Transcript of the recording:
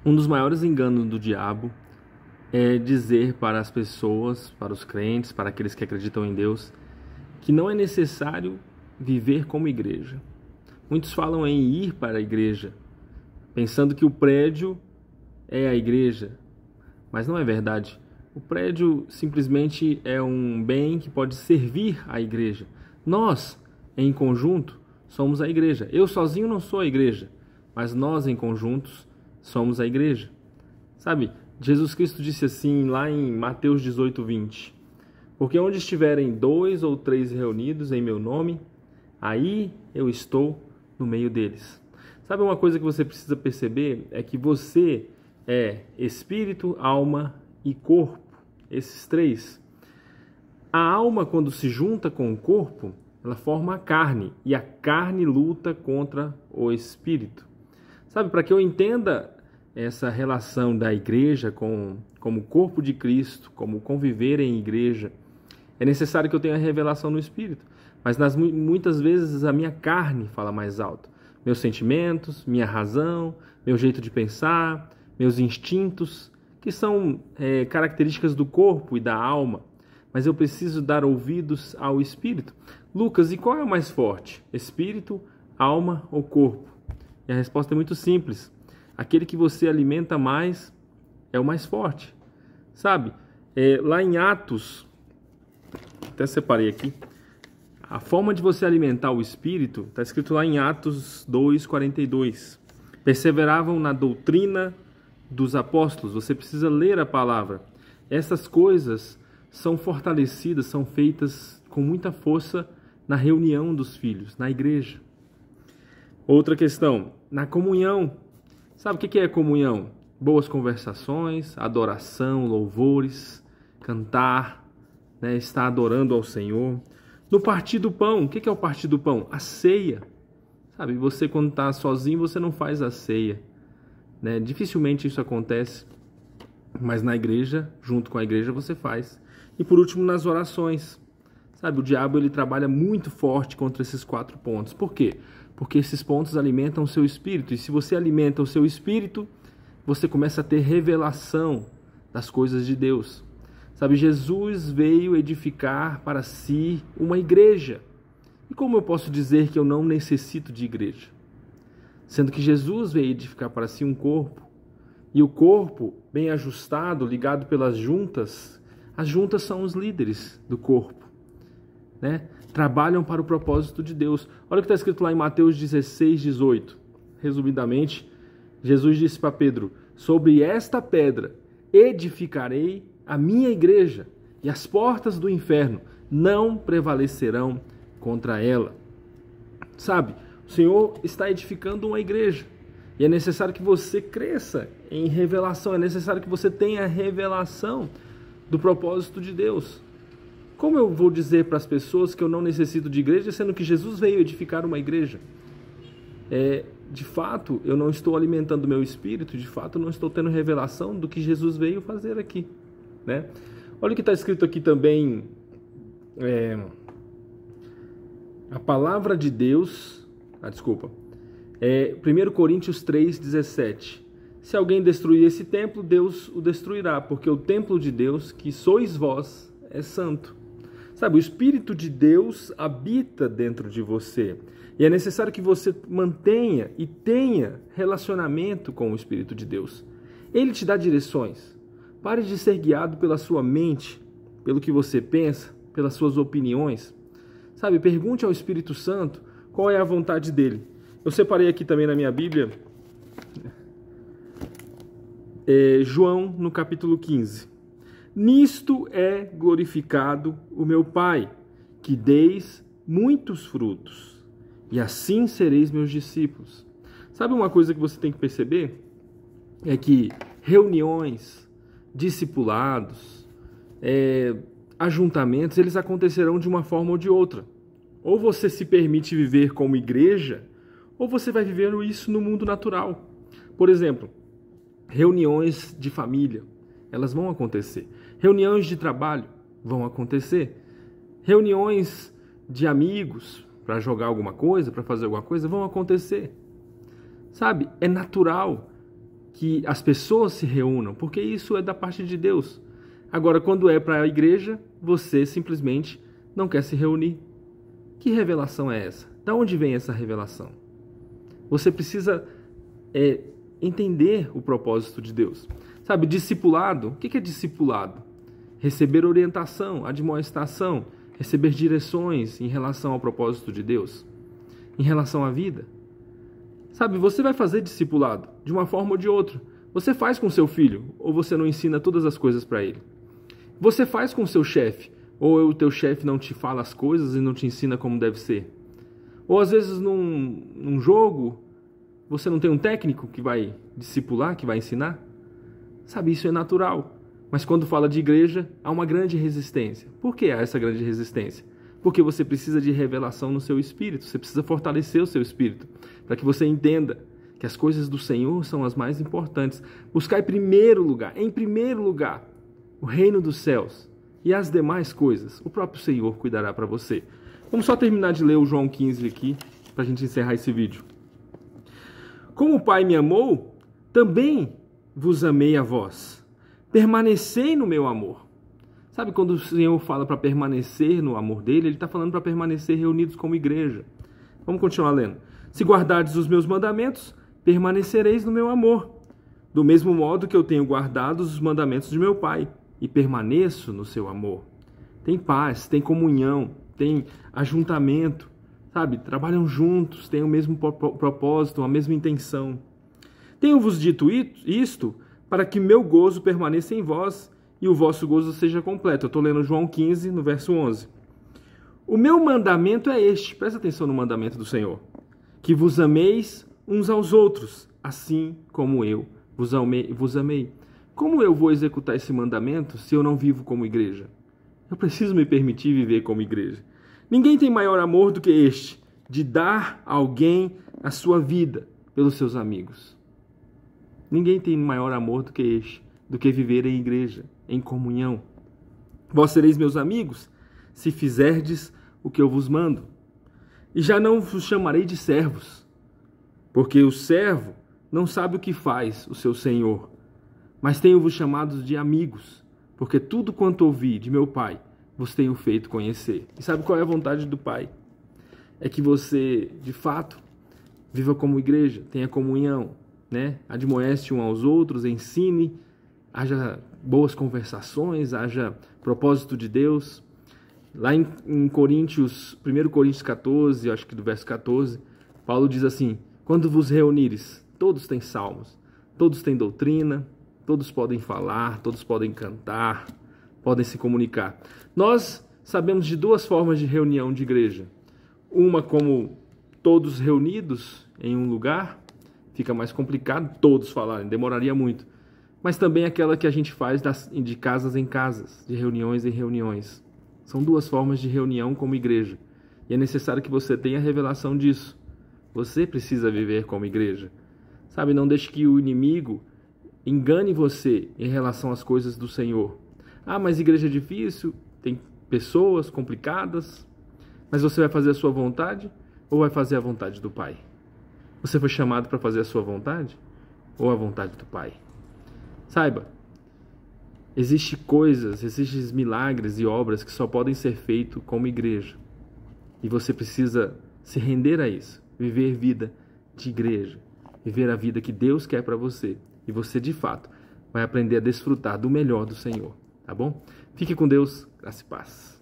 Um dos maiores enganos do diabo é dizer para as pessoas, para os crentes, para aqueles que acreditam em Deus, que não é necessário viver como igreja. Muitos falam em ir para a igreja, pensando que o prédio é a igreja, mas não é verdade. O prédio simplesmente é um bem que pode servir à igreja. Nós, em conjunto, somos a igreja. Eu sozinho não sou a igreja, mas nós, em conjuntos, somos a igreja. Sabe, Jesus Cristo disse assim lá em Mateus 18:20: porque onde estiverem 2 ou 3 reunidos em meu nome, aí eu estou no meio deles. Sabe, uma coisa que você precisa perceber é que você é espírito, alma e corpo, esses três. A alma, quando se junta com o corpo, ela forma a carne, e a carne luta contra o espírito. Sabe, para que eu entenda essa relação da igreja como corpo de Cristo, como conviver em igreja, é necessário que eu tenha a revelação no espírito. Mas muitas vezes a minha carne fala mais alto. Meus sentimentos, minha razão, meu jeito de pensar, meus instintos, que são características do corpo e da alma. Mas eu preciso dar ouvidos ao espírito. Lucas, e qual é o mais forte? Espírito, alma ou corpo? E a resposta é muito simples. Aquele que você alimenta mais é o mais forte. Sabe? Lá em Atos, até separei aqui, a forma de você alimentar o espírito está escrito lá em Atos 2:42. Perseveravam na doutrina dos apóstolos. Você precisa ler a palavra. Essas coisas são fortalecidas, são feitas com muita força na reunião dos filhos, na igreja. Outra questão, na comunhão. Sabe o que é comunhão? Boas conversações, adoração, louvores, cantar, estar adorando ao Senhor. No partir do pão, o que é o partir do pão? A ceia. Sabe, você quando está sozinho, você não faz a ceia. Dificilmente isso acontece, mas na igreja, junto com a igreja, você faz. E por último, nas orações. Sabe, o diabo ele trabalha muito forte contra esses 4 pontos. Por quê? Porque esses pontos alimentam o seu espírito. E se você alimenta o seu espírito, você começa a ter revelação das coisas de Deus. Sabe, Jesus veio edificar para si uma igreja. E como eu posso dizer que eu não necessito de igreja? Sendo que Jesus veio edificar para si um corpo. E o corpo, bem ajustado, ligado pelas juntas, as juntas são os líderes do corpo. Trabalham para o propósito de Deus. Olha o que está escrito lá em Mateus 16:18. Resumidamente, Jesus disse para Pedro: sobre esta pedra edificarei a minha igreja, e as portas do inferno não prevalecerão contra ela. Sabe, o Senhor está edificando uma igreja, e é necessário que você cresça em revelação, é necessário que você tenha a revelação do propósito de Deus. Como eu vou dizer para as pessoas que eu não necessito de igreja, sendo que Jesus veio edificar uma igreja? De fato, eu não estou alimentando o meu espírito, de fato, eu não estou tendo revelação do que Jesus veio fazer aqui. Olha o que está escrito aqui também, a palavra de Deus, 1 Coríntios 3:17. Se alguém destruir esse templo, Deus o destruirá, porque o templo de Deus, que sois vós, é santo. Sabe, o Espírito de Deus habita dentro de você. E é necessário que você mantenha e tenha relacionamento com o Espírito de Deus. Ele te dá direções. Pare de ser guiado pela sua mente, pelo que você pensa, pelas suas opiniões. Sabe, pergunte ao Espírito Santo qual é a vontade dele. Eu separei aqui também na minha Bíblia, João, no capítulo 15. Nisto é glorificado o meu Pai, que deis muitos frutos, e assim sereis meus discípulos. Sabe uma coisa que você tem que perceber? É que reuniões, discipulados, ajuntamentos, eles acontecerão de uma forma ou de outra. Ou você se permite viver como igreja, ou você vai viver isso no mundo natural. Por exemplo, reuniões de família, elas vão acontecer. Reuniões de trabalho vão acontecer. Reuniões de amigos para jogar alguma coisa, para fazer alguma coisa, vão acontecer. Sabe, é natural. que as pessoas se reúnam, porque isso é da parte de Deus. Agora, quando é para a igreja, você simplesmente não quer se reunir. Que revelação é essa? Da onde vem essa revelação? Você precisa entender o propósito de Deus. Sabe, discipulado, o que é discipulado? Receber orientação, admoestação, receber direções em relação ao propósito de Deus, em relação à vida. Sabe, você vai fazer discipulado de uma forma ou de outra. Você faz com seu filho, ou você não ensina todas as coisas para ele. Você faz com seu chefe, ou o teu chefe não te fala as coisas e não te ensina como deve ser. Ou às vezes num jogo, você não tem um técnico que vai discipular, que vai ensinar. Sabe, isso é natural. Mas quando fala de igreja, há uma grande resistência. Por que há essa grande resistência? Porque você precisa de revelação no seu espírito. Você precisa fortalecer o seu espírito para que você entenda que as coisas do Senhor são as mais importantes. Buscar em primeiro lugar, o reino dos céus e as demais coisas, o próprio Senhor cuidará para você. Vamos só terminar de ler o João 15 aqui, para a gente encerrar esse vídeo. Como o Pai me amou, também vos amei a vós. Permanecei no meu amor. Sabe, quando o Senhor fala para permanecer no amor dele, ele está falando para permanecer reunidos como igreja. Vamos continuar lendo. Se guardardes os meus mandamentos, permanecereis no meu amor. Do mesmo modo que eu tenho guardado os mandamentos de meu Pai e permaneço no seu amor. Tem paz, tem comunhão, tem ajuntamento, sabe? Trabalham juntos, têm o mesmo propósito, a mesma intenção. Tenho-vos dito isto para que meu gozo permaneça em vós e o vosso gozo seja completo. Eu estou lendo João 15, no verso 11. O meu mandamento é este, presta atenção no mandamento do Senhor, que vos ameis uns aos outros, assim como eu vos amei. Como eu vou executar esse mandamento se eu não vivo como igreja? Eu preciso me permitir viver como igreja. Ninguém tem maior amor do que este, de dar a alguém a sua vida pelos seus amigos. Ninguém tem maior amor do que este, do que viver em igreja, em comunhão. Vós sereis meus amigos, se fizerdes o que eu vos mando. E já não vos chamarei de servos, porque o servo não sabe o que faz o seu senhor. Mas tenho-vos chamados de amigos, porque tudo quanto ouvi de meu Pai vos tenho feito conhecer. E sabe qual é a vontade do Pai? É que você, de fato, viva como igreja, tenha comunhão, né? Admoeste uns aos outros, ensine, haja boas conversações, haja propósito de Deus. Lá em Coríntios, 1 Coríntios 14, acho que do verso 14, Paulo diz assim: quando vos reunires, todos têm salmos, todos têm doutrina, todos podem falar, todos podem cantar, podem se comunicar. Nós sabemos de duas formas de reunião de igreja. Uma como todos reunidos em um lugar, fica mais complicado todos falarem, demoraria muito. Mas também aquela que a gente faz de casas em casas, de reuniões em reuniões. São duas formas de reunião como igreja. E é necessário que você tenha a revelação disso. Você precisa viver como igreja. Sabe, não deixe que o inimigo engane você em relação às coisas do Senhor. Ah, mas igreja é difícil, tem pessoas complicadas. Mas você vai fazer a sua vontade ou vai fazer a vontade do Pai? Você foi chamado para fazer a sua vontade ou a vontade do Pai? Saiba, existem milagres e obras que só podem ser feitos como igreja. E você precisa se render a isso, viver vida de igreja, viver a vida que Deus quer para você. E você, de fato, vai aprender a desfrutar do melhor do Senhor, tá bom? Fique com Deus, graça e paz.